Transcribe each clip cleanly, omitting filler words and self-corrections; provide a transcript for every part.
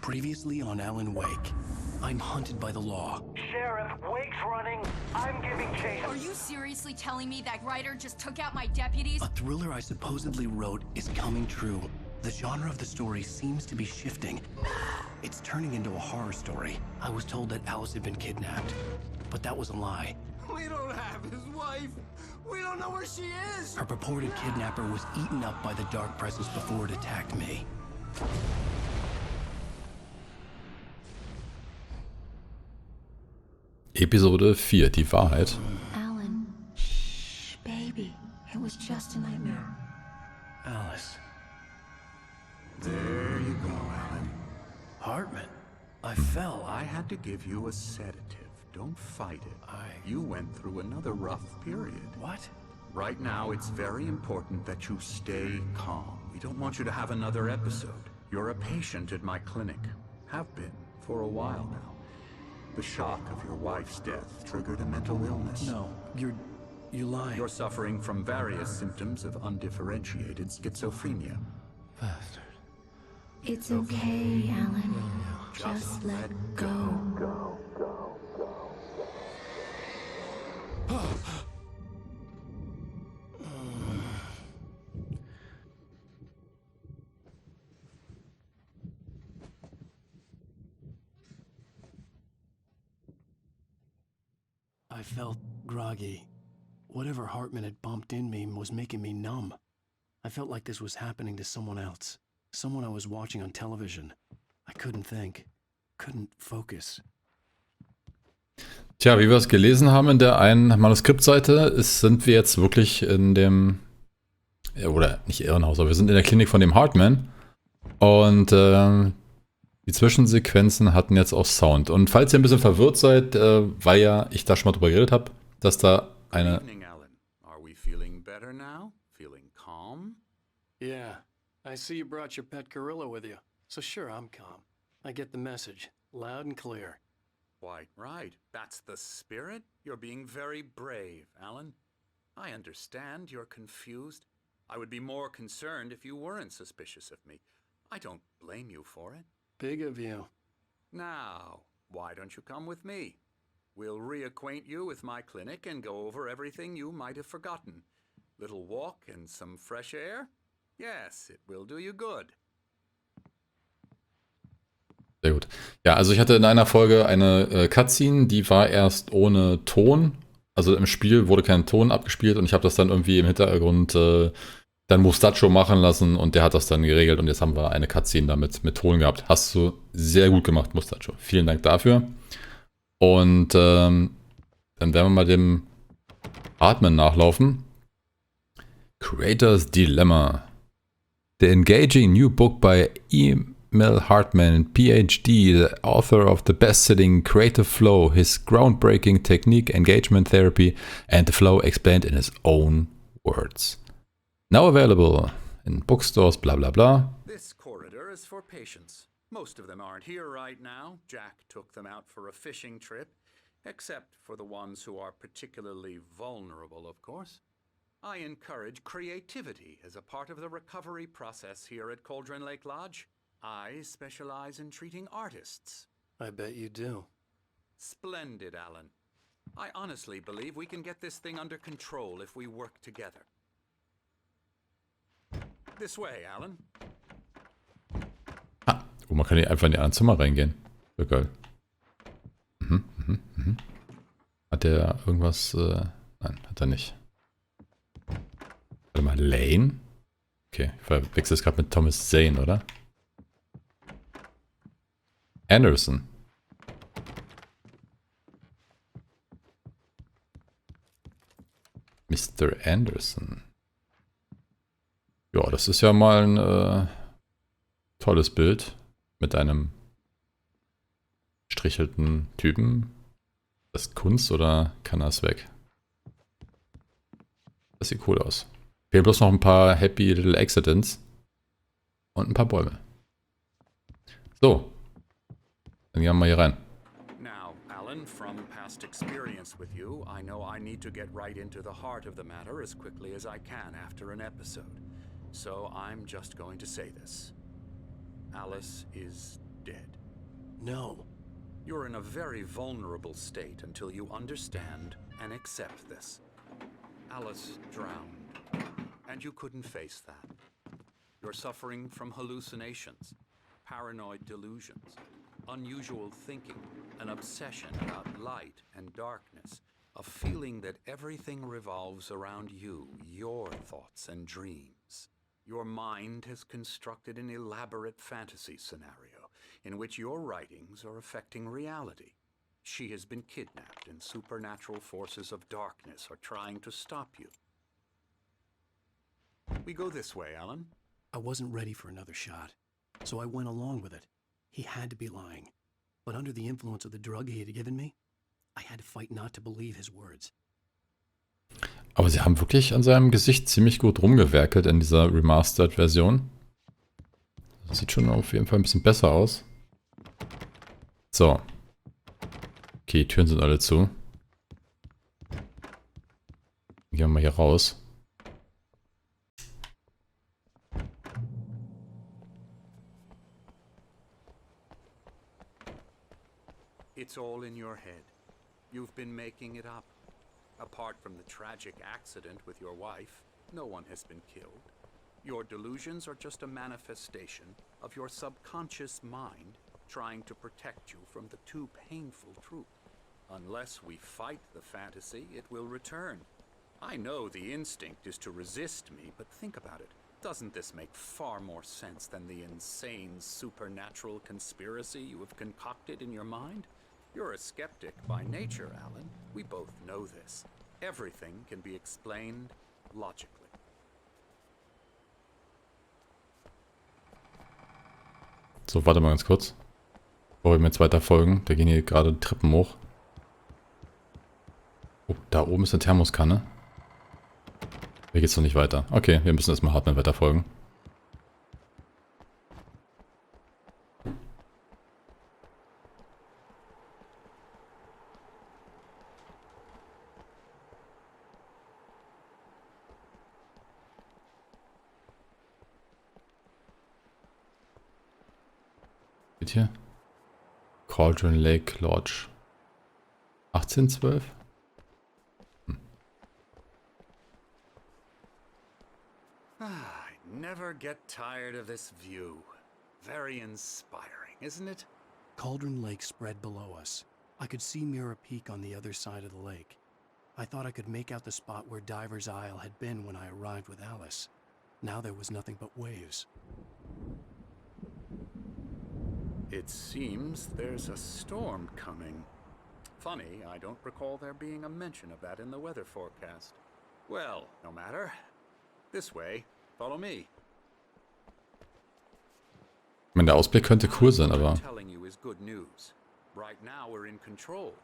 Previously on Alan Wake. I'm hunted by the law. Sheriff, Wake's running. I'm giving chase. Are you seriously telling me that writer just took out my deputies? A thriller I supposedly wrote is coming true. The genre of the story seems to be shifting. It's turning into a horror story. I was told that Alice had been kidnapped, but that was a lie. We don't have his wife. We don't know where she is. Her purported kidnapper was eaten up by the dark presence before it attacked me. Episode 4, die Wahrheit. Alan, shh, baby. It was just a nightmare. Alice. There you go, Alan. Hartman. I fell. I had to give you a sedative. Don't fight it. You went through another rough period. What? Right now, it's very important that you stay calm. We don't want you to have another episode. You're a patient at my clinic. Have been for a while now. The shock of your wife's death triggered a mental illness. No, you lie. You're suffering from various symptoms of undifferentiated schizophrenia. Bastard. It's okay, Alan. Just let go. I felt groggy. Whatever Hartman had bumped in me was making me numb. I felt like this was happening to someone else. Someone I was watching on television. I couldn't think. Couldn't focus. Tja, wie wir es gelesen haben in der einen Manuskriptseite, sind wir jetzt wirklich in dem, oder nicht Irrenhaus, aber wir sind in der Klinik von dem Hartman. Und die Zwischensequenzen hatten jetzt auch Sound. Und falls ihr ein bisschen verwirrt seid, weil ja ich da schon mal drüber geredet habe, dass da eine... Evening, Alan. Are we feeling better now? Feeling calm? Yeah, I see you brought your pet gorilla with you. So sure, I'm calm. I get the message, loud and clear. Quite right. That's the spirit. You're being very brave, Alan. I understand you're confused. I would be more concerned if you weren't suspicious of me. I don't blame you for it. Big of you. Now, why don't you come with me? We'll reacquaint you with my clinic and go over everything you might have forgotten. Little walk and some fresh air? Yes, it will do you good. Sehr gut. Ja, also ich hatte in einer Folge eine Cutscene, die war erst ohne Ton. Also im Spiel wurde kein Ton abgespielt und ich habe das dann irgendwie im Hintergrund dann Mustacho machen lassen und der hat das dann geregelt und jetzt haben wir eine Cutscene damit mit Ton gehabt. Hast du sehr gut gemacht, Mustacho. Vielen Dank dafür. Und dann werden wir mal dem Atmen nachlaufen. Creator's Dilemma. The engaging new book by Emil Hartman, PhD, the author of the best-selling Creative Flow, his groundbreaking technique, engagement therapy, and the flow explained in his own words. Now available in bookstores, blah, blah, blah. This corridor is for patients. Most of them aren't here right now. Jack took them out for a fishing trip, except for the ones who are particularly vulnerable, of course. I encourage creativity as a part of the recovery process here at Cauldron Lake Lodge. I specialize in treating artists. I bet you do. Splendid, Alan. I honestly believe we can get this thing under control if we work together. This way, Alan. Oh, man kann hier einfach in die anderen Zimmer reingehen. So geil. Hat der irgendwas? Nein, hat er nicht. Warte mal, Lane? Okay, ich verwechsel es gerade mit Thomas Zane, oder? Anderson. Mr. Anderson. Ja, das ist ja mal ein tolles Bild mit einem strichelten Typen. Das ist Kunst oder kann das weg? Das sieht cool aus. Fehlen bloß noch ein paar Happy Little Accidents und ein paar Bäume. So. Dann gehen wir mal hier rein. Now, Alan, from past experience with you, I know I need to get right into the heart of the matter as quickly as I can after an episode. So I'm just going to say this. Alice is dead. No. You're in a very vulnerable state until you understand and accept this. Alice drowned, and you couldn't face that. You're suffering from hallucinations, paranoid delusions, unusual thinking, an obsession about light and darkness, a feeling that everything revolves around you, your thoughts and dreams. Your mind has constructed an elaborate fantasy scenario in which your writings are affecting reality. She has been kidnapped, and supernatural forces of darkness are trying to stop you. We go this way, Alan. I wasn't ready for another shot, so I went along with it. He had to be lying. But under the influence of the drug he had given me, I had to fight not to believe his words. Aber sie haben wirklich an seinem Gesicht ziemlich gut rumgewerkelt in dieser Remastered-Version. Das sieht schon auf jeden Fall ein bisschen besser aus. So. Okay, die Türen sind alle zu. Gehen wir mal hier raus. It's all in your head. You've been making it up. Apart from the tragic accident with your wife, no one has been killed. Your delusions are just a manifestation of your subconscious mind trying to protect you from the too painful truth. Unless we fight the fantasy, it will return. I know the instinct is to resist me, but think about it. Doesn't this make far more sense than the insane supernatural conspiracy you have concocted in your mind? You're a skeptic by nature, Alan. We both know this. Everything can be explained logically. So, warte mal ganz kurz. Bevor wir mir jetzt weiter folgen. Da gehen hier gerade die Treppen hoch. Oh, da oben ist eine Thermoskanne. Hier geht's noch nicht weiter. Okay, wir müssen erstmal Hartmann weiter folgen. Hier. Cauldron Lake Lodge. 1812? I never get tired of this view. Very inspiring, isn't it? Cauldron Lake spread below us. I could see Mirror Peak on the other side of the lake. I thought I could make out the spot where Diver's Isle had been when I arrived with Alice. Now there was nothing but waves. It seems there's a storm coming. Funny, I don't recall there being a mention of that in the weather forecast. Well, no matter. This way. Follow me. Ich meine, der Ausblick könnte cool sein, aber... Telling you is good news. Right now we're in control.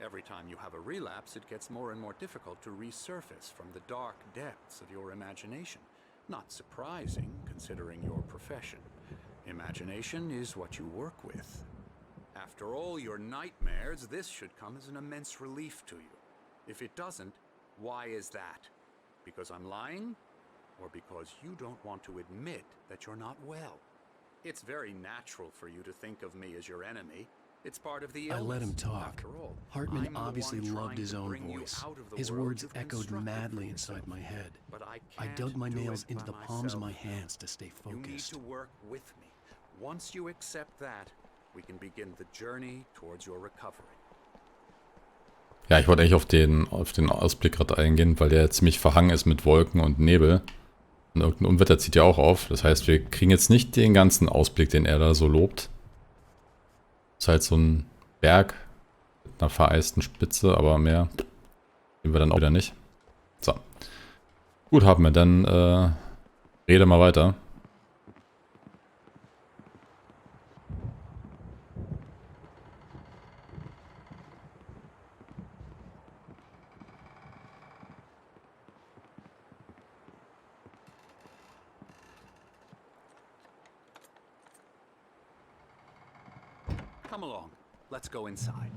Every time you have a relapse, it gets more and more difficult to resurface from the dark depths of your imagination. Not surprising, considering your profession. Imagination is what you work with. After all your nightmares, this should come as an immense relief to you. If it doesn't, why is that? Because I'm lying? Or because you don't want to admit that you're not well? It's very natural for you to think of me as your enemy. It's part of the illness. I let him talk. After all, Hartman I'm the obviously one loved trying his to own bring you voice. out of the His world words you've echoed constructed madly for inside yourself. my head. But I I dug can't my do nails it into by the palms of myself. my hands to stay You need focused. to work with me. Once you accept that, we can begin the journey towards your recovery. Ja, ich wollte eigentlich auf den Ausblick gerade eingehen, weil der ziemlich verhangen ist mit Wolken und Nebel. Und irgendein Unwetter zieht ja auch auf. Das heißt, wir kriegen jetzt nicht den ganzen Ausblick, den er da so lobt. Ist halt so ein Berg mit einer vereisten Spitze, aber mehr sehen wir dann auch wieder nicht. So. Gut, haben wir. Dann rede mal weiter. Come along. Let's go inside.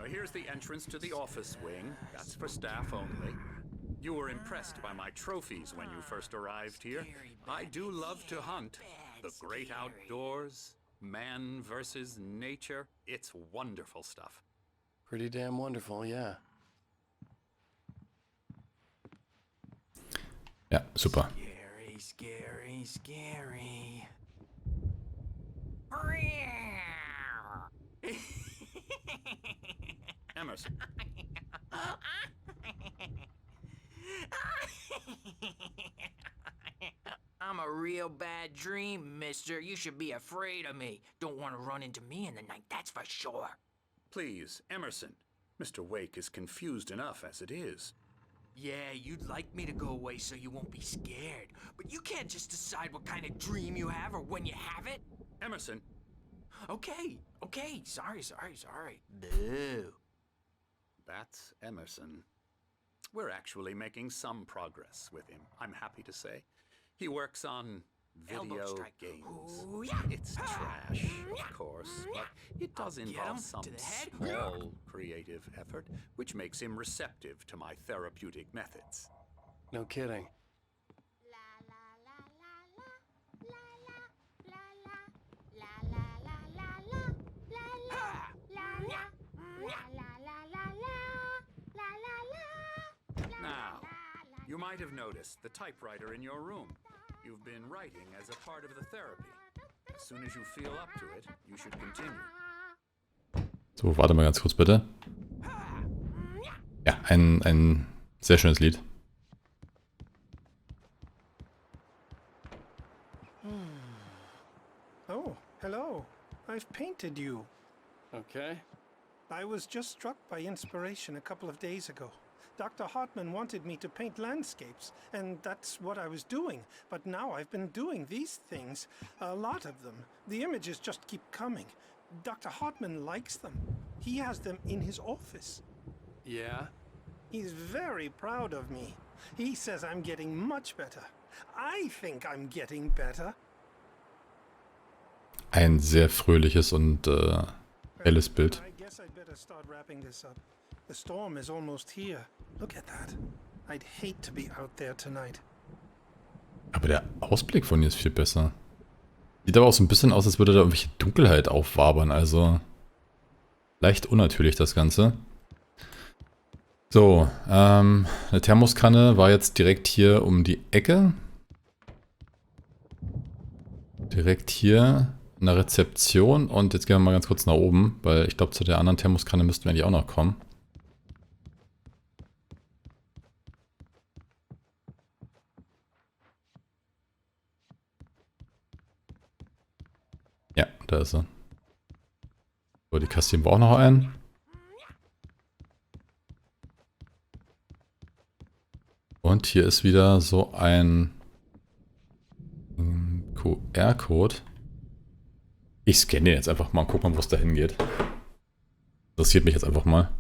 Here's the entrance to the office wing. That's for staff only. You were impressed by my trophies when you first arrived here. I do love to hunt. The great outdoors, man versus nature. It's wonderful stuff. Pretty damn wonderful, yeah. Ja, super. Scary, scary, scary. Emerson, I'm a real bad dream, mister. You should be afraid of me. Don't want to run into me in the night, that's for sure. please, Emerson. Mr. Wake is confused enough as it is. Yeah, you'd like me to go away so you won't be scared. But you can't just decide what kind of dream you have or when you have it. Emerson, Okay, sorry. Boo. that's Emerson. We're actually making some progress with him, I'm happy to say. He works on Elbow video strike. games. Ooh, yeah. It's trash, of course, but it does Get involve him some to the head. small creative effort, which makes him receptive to my therapeutic methods. No kidding. Now, you might have noticed the typewriter in your room. You've been writing as a part of the therapy. As soon as you feel up to it, you should continue. So, warte mal ganz kurz bitte. Ja, ein sehr schönes Lied. Oh, hello. I've painted you. Okay. I was just struck by inspiration a couple of days ago. Dr. Hartman wanted me to paint landscapes, and that's what I was doing. But now I've been doing these things, a lot of them. The images just keep coming. Dr. Hartman likes them. He has them in his office. Yeah? He's very proud of me. He says I'm getting much better. I think I'm getting better. Ein sehr fröhliches und helles Bild. I guess I'd better start wrapping this up. The storm is almost here. Look at that. I'd hate to be out there tonight. Aber der Ausblick von hier ist viel besser. Sieht aber auch so ein bisschen aus, als würde da irgendwelche Dunkelheit aufwabern. Also leicht unnatürlich das Ganze. So, eine Thermoskanne war jetzt direkt hier um die Ecke. Direkt hier in der Rezeption. Und jetzt gehen wir mal ganz kurz nach oben, weil ich glaube, zu der anderen Thermoskanne müssten wir eigentlich auch noch kommen. Ja, da ist er. So, die kassieren wir auch noch ein. Und hier ist wieder so ein QR-Code. Ich scanne den jetzt einfach mal und gucke mal, wo es da hingeht. Interessiert mich jetzt einfach mal.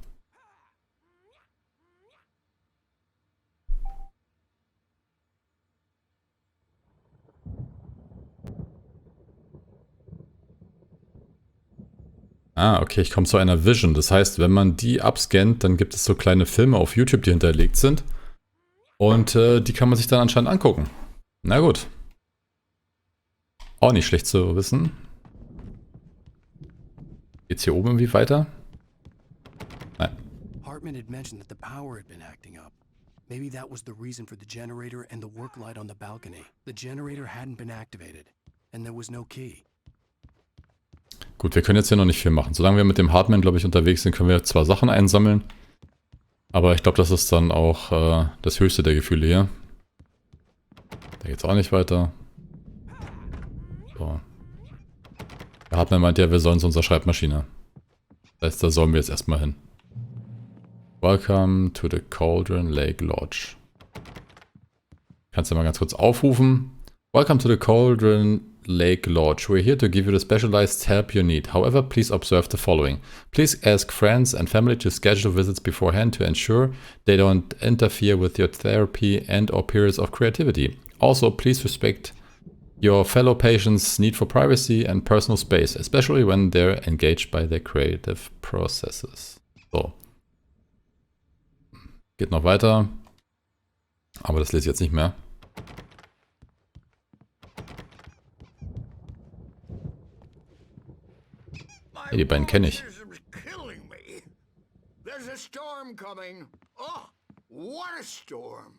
Ah, okay, ich komme zu einer Vision. Das heißt, wenn man die abscannt, dann gibt es so kleine Filme auf YouTube, die hinterlegt sind. Und die kann man sich dann anscheinend angucken. Na gut. Auch nicht schlecht zu wissen. Geht's hier oben irgendwie weiter? Nein. Hartman had mentioned that the power had been acting up. Maybe that was the reason for the generator and the work light on the balcony. The generator hadn't been activated, and there was no key. Gut, wir können jetzt hier noch nicht viel machen. Solange wir mit dem Hartman, glaube ich, unterwegs sind, können wir zwar Sachen einsammeln. Aber ich glaube, das ist dann auch das höchste der Gefühle hier. Da geht's auch nicht weiter. So. Der Hartman meint ja, wir sollen zu unserer Schreibmaschine. Das heißt, da sollen wir jetzt erstmal hin. Welcome to the Cauldron Lake Lodge. Kannst du mal ganz kurz aufrufen. Welcome to the Cauldron Lake Lodge. We're here to give you the specialized help you need. However, please observe the following. Please ask friends and family to schedule visits beforehand to ensure they don't interfere with your therapy and or periods of creativity. Also, please respect your fellow patients' need for privacy and personal space, especially when they're engaged by their creative processes. So. Geht noch weiter. Aber das lese ich jetzt nicht mehr. Hey, die beiden kenne ich. There's a storm coming. Oh, what a storm.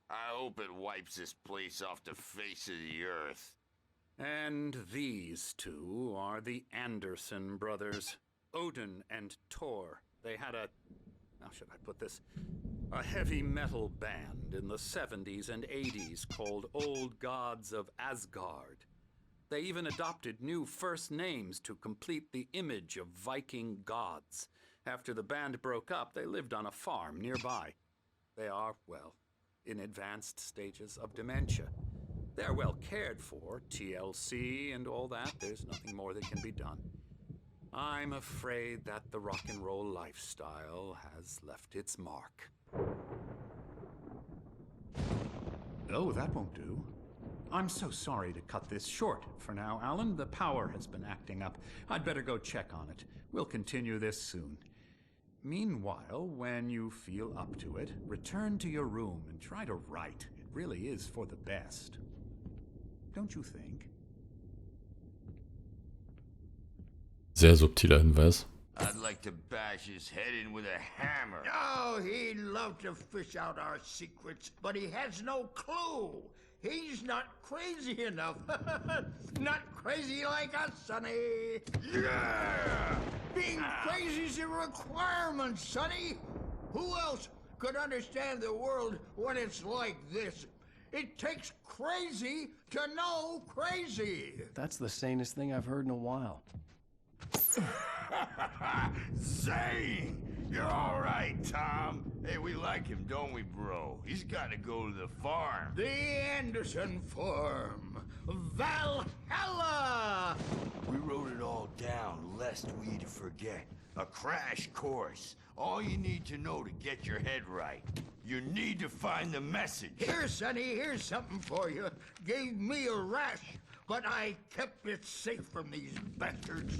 I hope it wipes this place off the face of the earth. And these two are the Anderson brothers, Odin and Thor. They had a, how should I put this, a heavy metal band in the 70s and 80s called Old Gods of Asgard. They even adopted new first names to complete the image of Viking gods. After the band broke up, they lived on a farm nearby. They are, well, in advanced stages of dementia. They're well cared for, TLC and all that. There's nothing more that can be done. I'm afraid that the rock and roll lifestyle has left its mark. Oh, that won't do. I'm so sorry to cut this short for now, Alan. The power has been acting up. I'd better go check on it. We'll continue this soon. Meanwhile, when you feel up to it, return to your room and try to write. It really is for the best. Don't you think? Sehr subtiler Hinweis. I'd like to bash his head in with a hammer. Oh, he'd love to fish out our secrets, but he has no clue. He's not crazy enough. Not crazy like us, Sonny. Yeah! Being crazy's a requirement, Sonny. Who else could understand the world when it's like this? It takes crazy to know crazy. That's the sanest thing I've heard in a while. Zane! You're all right, Tom. Hey, we like him, don't we, bro? He's got to go to the farm. The Anderson Farm. Valhalla! We wrote it all down, lest we forget. A crash course. All you need to know to get your head right. You need to find the message. Here, Sonny, here's something for you. Gave me a rash, but I kept it safe from these bastards.